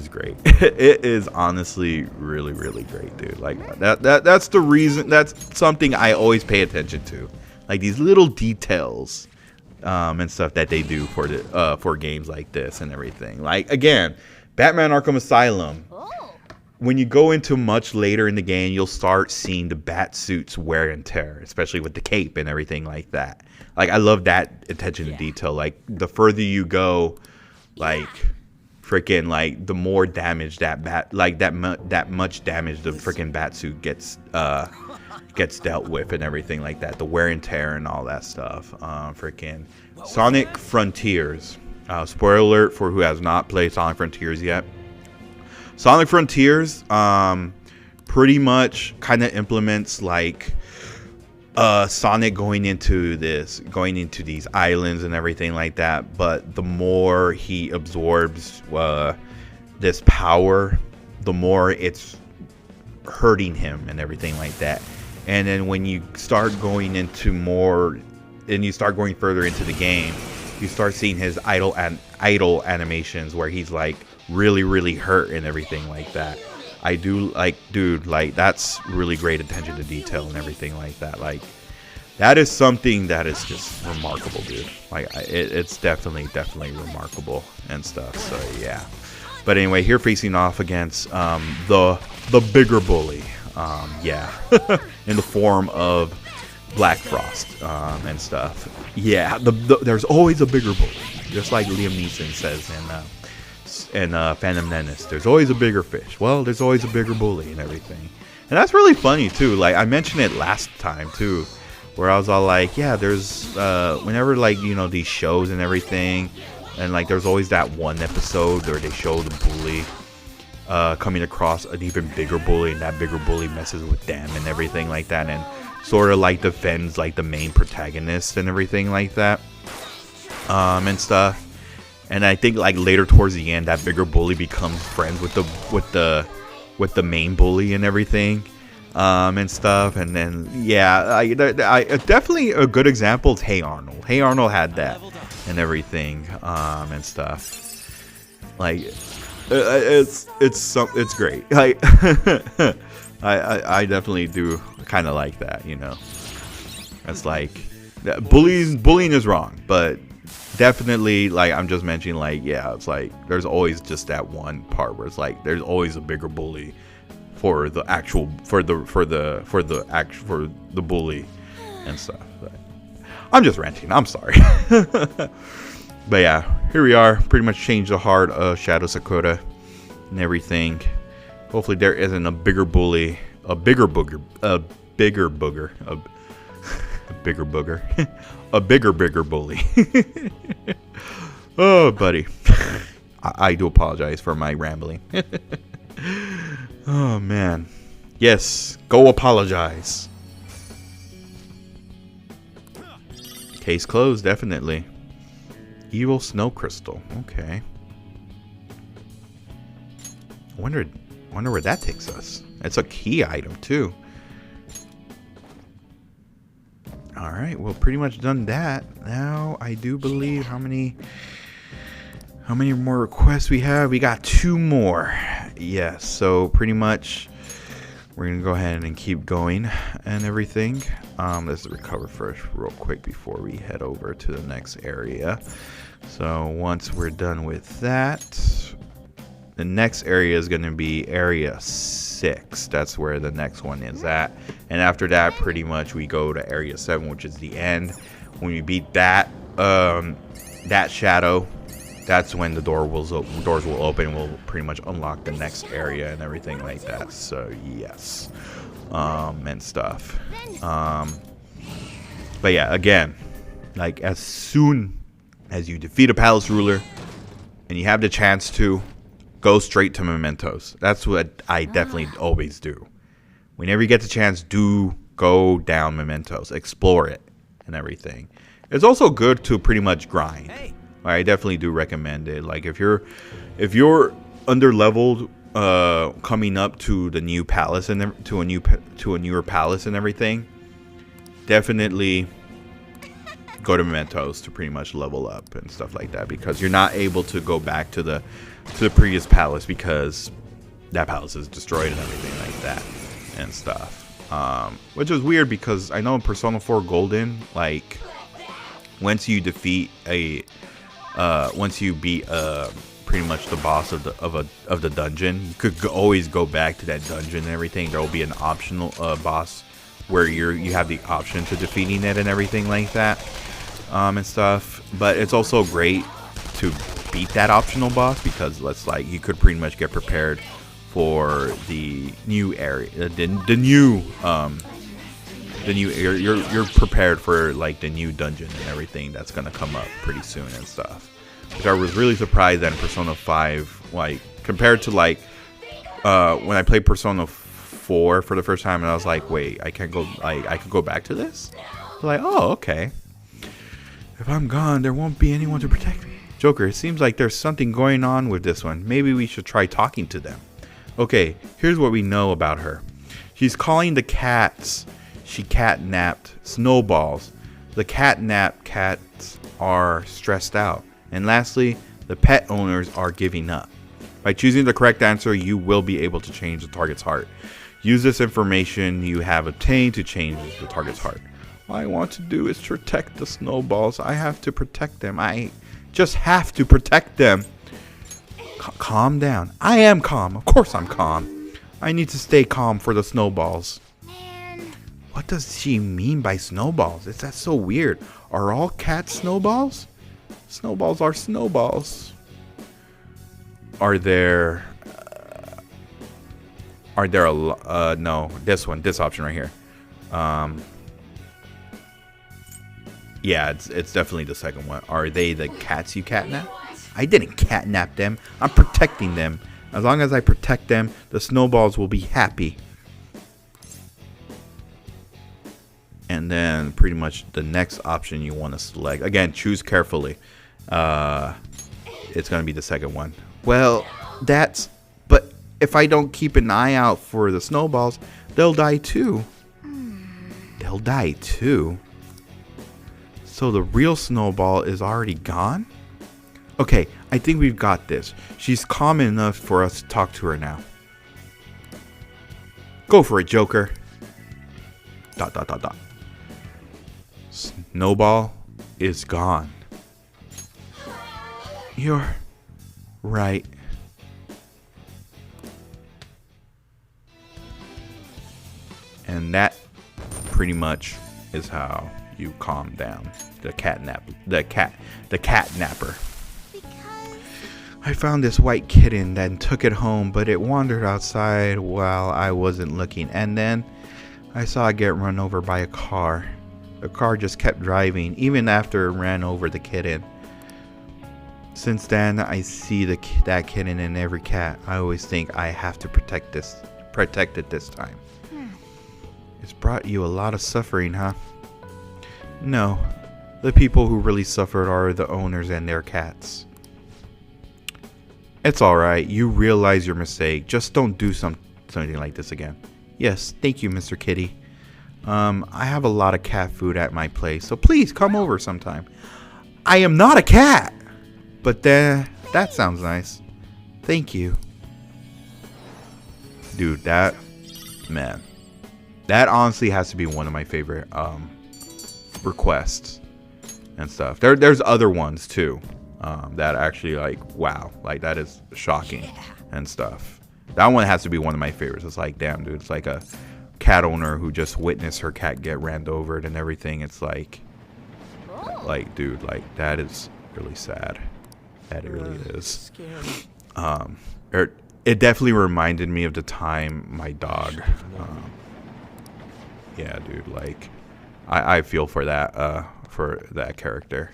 great. It is honestly really, really great, dude. Like, that's the reason. That's something I always pay attention to. Like, these little details and stuff that they do for games like this and everything. Like, again, Batman Arkham Asylum. When you go into much later in the game, you'll start seeing the bat suits wear and tear, especially with the cape and everything like that. Like, I love that attention to detail. Like, the further you go, like, freaking, like, the more damage that much damage the freaking bat suit gets dealt with and everything like that. The wear and tear and all that stuff. Freaking Sonic Frontiers. Spoiler alert for who has not played Sonic Frontiers yet. Sonic Frontiers pretty much kind of implements, like, Sonic going into these islands and everything like that. But the more he absorbs this power, the more it's hurting him and everything like that. And then when you start going into more, and you start going further into the game, you start seeing his idle animations where he's, like, really, really hurt and everything like that. I do, like, dude, like, that's really great attention to detail and everything like that. Like, that is something that is just remarkable, dude. Like, it's definitely remarkable and stuff. So yeah. But anyway, here facing off against the bigger bully, Yeah, in the form of Black Frost and stuff. Yeah, there's always a bigger bully, just like Liam Neeson says in Phantom Menace. There's always a bigger fish. Well, there's always a bigger bully and everything, and that's really funny too. Like I mentioned it last time too, where I was all like, yeah, there's whenever like these shows and everything, and like there's always that one episode where they show the bully coming across an even bigger bully, and that bigger bully messes with them and everything like that, and sort of like defends like the main protagonist and everything like that, and stuff. And I think like later towards the end, that bigger bully becomes friends with the main bully and everything, and stuff. And then yeah, I definitely a good example is Hey Arnold. Hey Arnold had that and everything, and stuff. Like it's great. Like I definitely do kind of like that. It's like bullying is wrong, but definitely like I'm just mentioning, like, yeah, it's like there's always just that one part where it's like there's always a bigger bully for the bully and stuff. But I'm just ranting, I'm sorry. But yeah, here we are, pretty much changed the heart of Shadow Sakura and everything. Hopefully there isn't a bigger bully, a bigger booger, a bigger bully. Oh, buddy. I do apologize for my rambling. Oh, man. Yes, go apologize. Case closed, definitely. Evil Snow Crystal. Okay. I wonder where that takes us. It's a key item, too. Alright, well, pretty much done that. Now, I do believe how many more requests we have? We got 2 more. Yes, so pretty much we're going to go ahead and keep going and everything. Let's recover first real quick before we head over to the next area. So once we're done with that, the next area is going to be area 6. That's where the next one is at. And after that, pretty much we go to area 7, which is the end. When we beat that shadow, that's when the doors will open and we'll pretty much unlock the next area and everything like that. So yes, and stuff. But yeah, again, like as soon as you defeat a palace ruler and you have the chance to, go straight to Mementos. That's what I definitely always do. Whenever you get the chance, do go down Mementos, explore it and everything. It's also good to pretty much grind. I definitely do recommend it. Like if you're under leveled, coming up to the new palace and to a newer palace and everything, definitely go to Mementos to pretty much level up and stuff like that, because you're not able to go back to the previous palace because that palace is destroyed and everything like that and stuff. Which is weird because I know in Persona 4 Golden, like once you beat pretty much the boss of the dungeon, you could always go back to that dungeon and everything. There will be an optional boss where you have the option to defeating it and everything like that, and stuff. But it's also great to beat that optional boss because you could pretty much get prepared for the new area, you're prepared for like the new dungeon and everything that's gonna come up pretty soon and stuff. Which I was really surprised that in Persona 5, like compared to like when I played Persona 4 for the first time, and I was like, wait, I could go back to this? Like, oh, okay. If I'm gone, there won't be anyone to protect me. Joker, it seems like there's something going on with this one. Maybe we should try talking to them. Okay, here's what we know about her. She's calling the cats she catnapped snowballs. The catnapped cats are stressed out. And lastly, the pet owners are giving up. By choosing the correct answer, you will be able to change the target's heart. Use this information you have obtained to change the target's heart. All I want to do is protect the snowballs. I have to protect them. I just have to protect them. Calm down. I am calm. Of course I'm calm. I need to stay calm for the snowballs.
Man.
What does she mean by snowballs? That's so weird. Are all cats snowballs? Snowballs are snowballs. Are there a no, this option right here. Yeah, it's definitely the second one. Are they the cats you catnap? I didn't catnap them. I'm protecting them. As long as I protect them, the snowballs will be happy. And then pretty much the next option you want to select. Again, choose carefully. It's going to be the second one. Well, but if I don't keep an eye out for the snowballs, they'll die too. They'll die too. So the real snowball is already gone? Okay, I think we've got this. She's calm enough for us to talk to her now. Go for it, Joker. ... Snowball is gone. You're right. And that pretty much is how you calm down the catnapper. I found this white kitten, then took it home, but it wandered outside while I wasn't looking, and then I saw it get run over by a car. The car just kept driving, even after it ran over the kitten. Since then, I see that kitten in every cat. I always think I have to protect it this time. It's brought you a lot of suffering, huh? No, the people who really suffered are the owners and their cats. It's alright, you realize your mistake. Just don't do something like this again. Yes, thank you, Mr. Kitty. I have a lot of cat food at my place, so please come over sometime. I am not a cat! But that sounds nice. Thank you. Dude, that honestly has to be one of my favorite requests and stuff. There's other ones too. That actually, like, wow, like that is shocking and stuff. That one has to be one of my favorites. It's like, damn, dude, it's like a cat owner who just witnessed her cat get ran over and everything. It's like, dude, like that is really sad. That it really is. It definitely reminded me of the time my dog. Yeah, dude, like I feel for that character.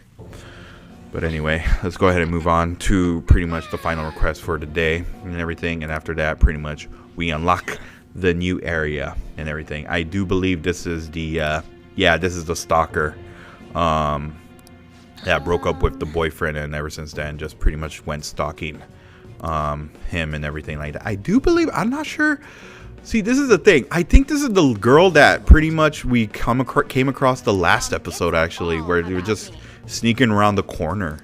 But anyway, let's go ahead and move on to pretty much the final request for today and everything. And after that, pretty much we unlock the new area and everything. I do believe this is the this is the stalker that broke up with the boyfriend, and ever since then just pretty much went stalking him and everything like that. I do believe, I'm not sure. See, this is the thing. I think this is the girl that pretty much we came across the last episode, actually, where they were just sneaking around the corner,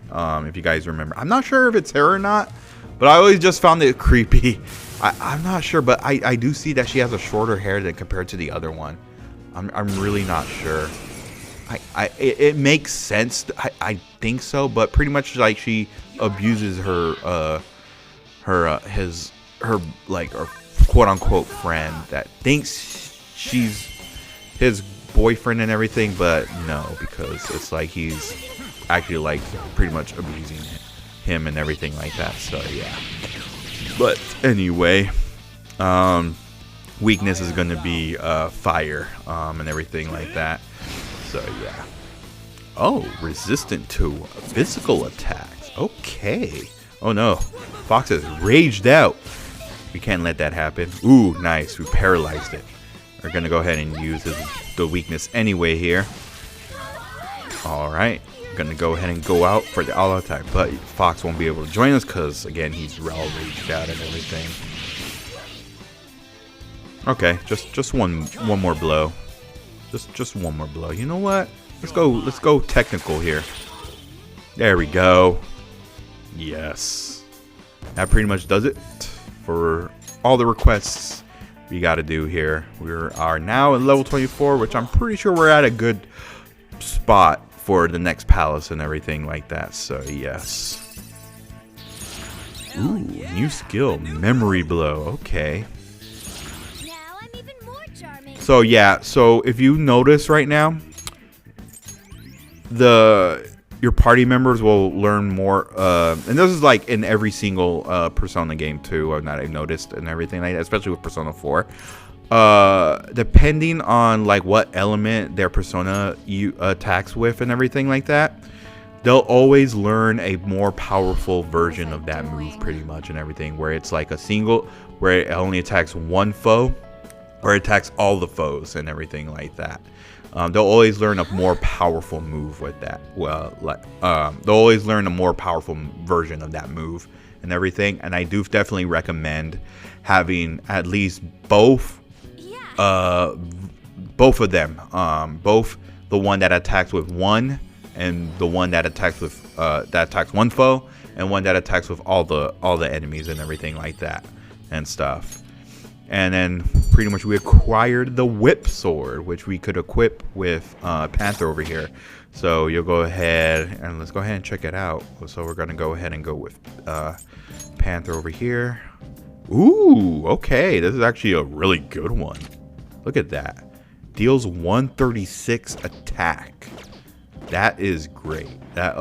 if you guys remember. I'm not sure if it's her or not, but I always just found it creepy. I'm not sure, but I do see that she has a shorter hair than compared to the other one. I'm really not sure. It makes sense. I think so, but pretty much like she abuses her quote unquote friend that thinks she's his boyfriend and everything, but no, because it's like he's actually like pretty much abusing him and everything like that. So yeah. But anyway, weakness is going to be fire and everything like that. So yeah. Oh, resistant to physical attacks. Okay. Oh no, Fox is raged out. We can't let that happen. Ooh, nice. We paralyzed it. We're gonna go ahead and use the weakness anyway here. All right. Gonna go ahead and go out for the all attack, but Fox won't be able to join us because again he's all raged out and everything. Okay, just one more blow. Just one more blow. You know what? Let's go technical here. There we go. Yes. That pretty much does it for all the requests we got to do here. We are now at level 24, which I'm pretty sure we're at a good spot for the next palace and everything like that. So yes. Ooh, new skill, memory blow. Okay. So yeah, so if you notice right now, your party members will learn more, and this is like in every single Persona game too, that I've noticed and everything like that, especially with Persona 4. Depending on like what element their persona attacks with and everything like that, they'll always learn a more powerful version of that move pretty much and everything, where it's like a single, where it only attacks one foe or attacks all the foes and everything like that. They'll always learn a more powerful move with that. Well, like they'll always learn a more powerful version of that move and everything. And I do definitely recommend having at least both of them, both the one that attacks with one and the one that attacks with that attacks one foe, and one that attacks with all the enemies and everything like that and stuff. And then pretty much we acquired the whip sword, which we could equip with Panther over here. So you'll go ahead and let's go ahead and check it out. So we're gonna go ahead and go with Panther over here. Ooh, okay, this is actually a really good one. Look at that. Deals 136 attack. That is great. That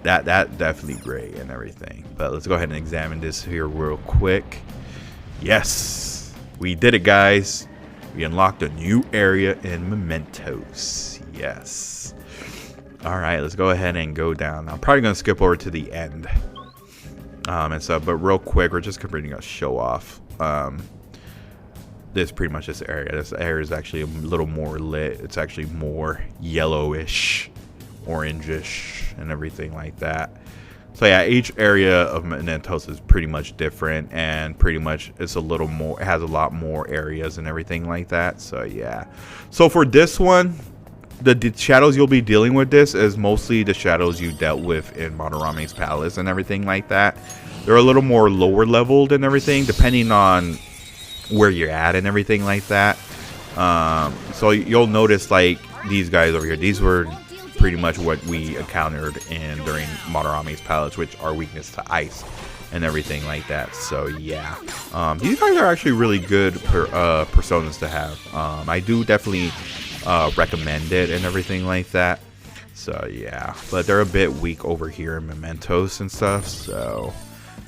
definitely great and everything. But let's go ahead and examine this here real quick. Yes, we did it, guys. We unlocked a new area in Mementos. Yes. All right, let's go ahead and go down. I'm probably gonna skip over to the end and stuff, but real quick, we're just completing a show off. This pretty much this area. This area is actually a little more lit. It's actually more yellowish, orangish, and everything like that. So yeah, each area of Mementos is pretty much different, and pretty much it's a little more, it has a lot more areas and everything like that. So yeah, so for this one, the shadows you'll be dealing with this is mostly the shadows you dealt with in Madarame's palace and everything like that. They're a little more lower leveled and everything, depending on where you're at and everything like that. So you'll notice like these guys over here, these were pretty much what we encountered during Madarame's palace, which are weakness to ice and everything like that. So yeah, these guys are actually really good personas to have. I do definitely recommend it and everything like that. So yeah, but they're a bit weak over here in Mementos and stuff. So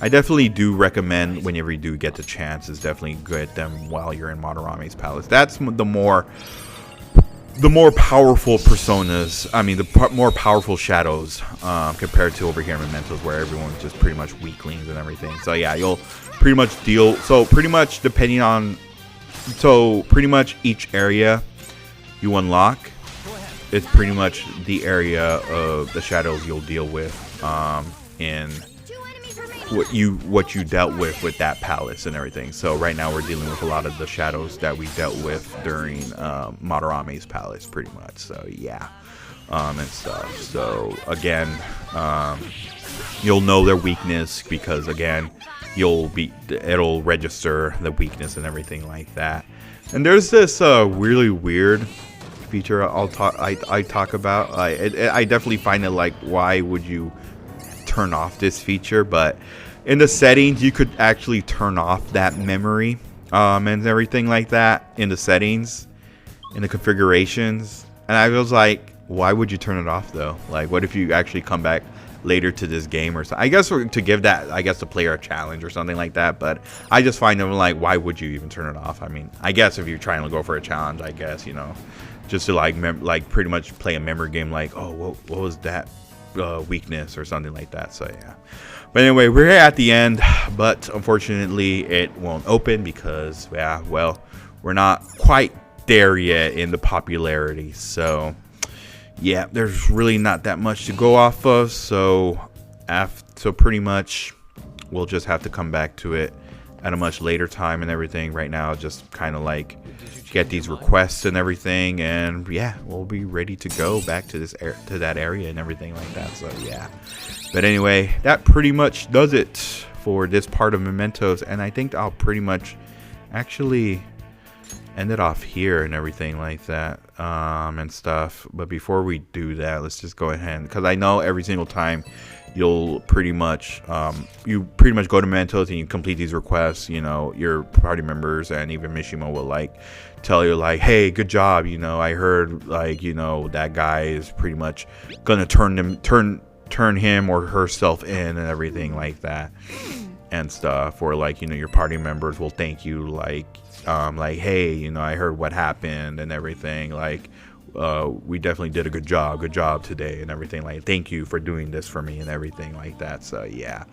I definitely do recommend, whenever you do get the chance, is definitely get them while you're in Madarame's palace. That's the more powerful personas, I mean the more powerful shadows compared to over here in Mementos, where everyone's just pretty much weaklings and everything. So yeah, you'll pretty much deal, so pretty much depending on, so pretty much each area you unlock, it's pretty much the area of the shadows you'll deal with in what you dealt with that palace and everything. So right now we're dealing with a lot of the shadows that we dealt with during Madarame's palace pretty much. So yeah, and stuff. So again, you'll know their weakness, because again, it'll register the weakness and everything like that. And there's this really weird feature I talk about. I definitely find it like, why would you turn off this feature? But in the settings you could actually turn off that memory and everything like that in the settings, in the configurations. And I was like, why would you turn it off though? Like, what if you actually come back later to this game or something? I guess to give that, I guess, the player a challenge or something like that. But I just find them like, why would you even turn it off? I mean, I guess if you're trying to go for a challenge, I guess, you know, just to like pretty much play a memory game, like, oh, what was that weakness or something like that. So yeah, but anyway, we're at the end, but unfortunately it won't open because, yeah, well, we're not quite there yet in the popularity. So yeah, there's really not that much to go off of. So pretty much we'll just have to come back to it at a much later time and everything. Right now, just kind of like get these requests and everything, and yeah, we'll be ready to go back to that area and everything like that. So yeah, but anyway, that pretty much does it for this part of Mementos, and I think I'll pretty much actually end it off here and everything like that, and stuff. But before we do that, let's just go ahead, because I know every single time you'll pretty much go to Mementos and you complete these requests, you know, your party members and even Mishima will like tell you like, hey, good job, you know, I heard like, you know, that guy is pretty much gonna turn him or herself in and everything like that and stuff. Or like, you know, your party members will thank you like hey, you know, I heard what happened and everything, like we definitely did a good job today and everything, like thank you for doing this for me and everything like that. So yeah,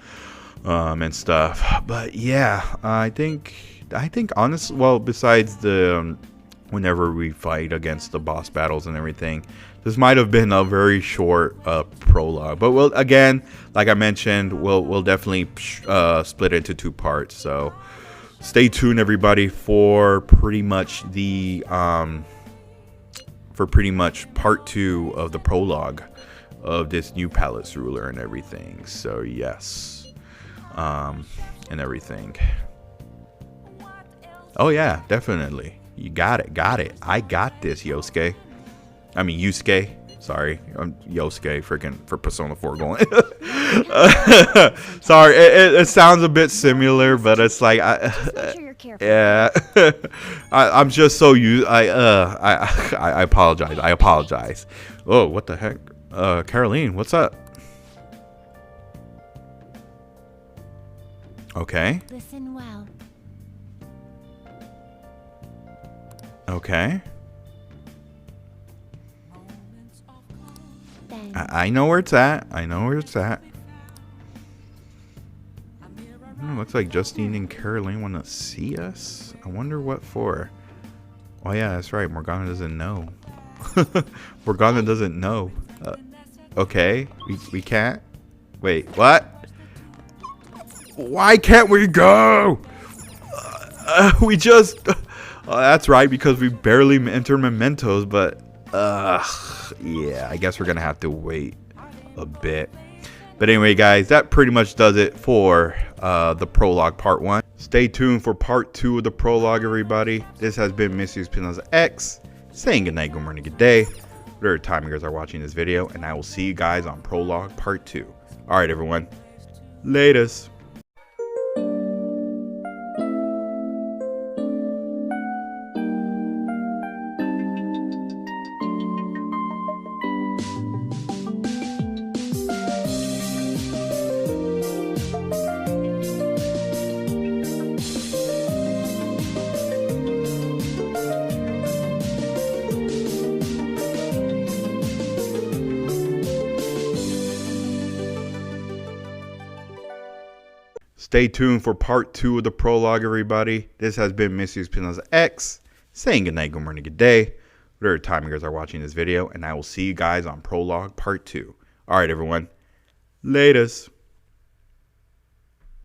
and stuff. But yeah, I think honestly, well, besides the whenever we fight against the boss battles and everything, this might have been a very short prologue. But we'll, again, like I mentioned, we'll definitely split into 2 parts. So stay tuned, everybody, for pretty much the part 2 of the prologue of this new palace ruler and everything. So yes, and everything. Oh yeah, definitely. You got it. I got this, Yusuke. Sorry, I'm Yosuke freaking for Persona 4 going. Sorry, it sounds a bit similar, but it's like yeah. I'm just so used. I apologize. Oh, what the heck, Caroline, what's up? Okay.
Listen well.
Okay. I know where it's at. Looks like Justine and Caroline want to see us. I wonder what for. Oh yeah, that's right. Morgana doesn't know. Morgana doesn't know. Okay, we can't. Wait, what? Why can't we go? We just... that's right, because we barely enter Mementos, but yeah, I guess we're gonna have to wait a bit. But anyway, guys, that pretty much does it for the prologue part 1. Stay tuned for part 2 of the prologue, everybody. This has been mrespnozax saying good night, good morning, good day, whatever time you guys are watching this video, and I will see you guys on prologue part 2. All right, everyone, latest. Stay tuned for part 2 of the prologue, everybody. This has been mrespnozax saying good night, good morning, good day, whatever time you guys are watching this video, and I will see you guys on prologue part 2. All right, everyone, latest.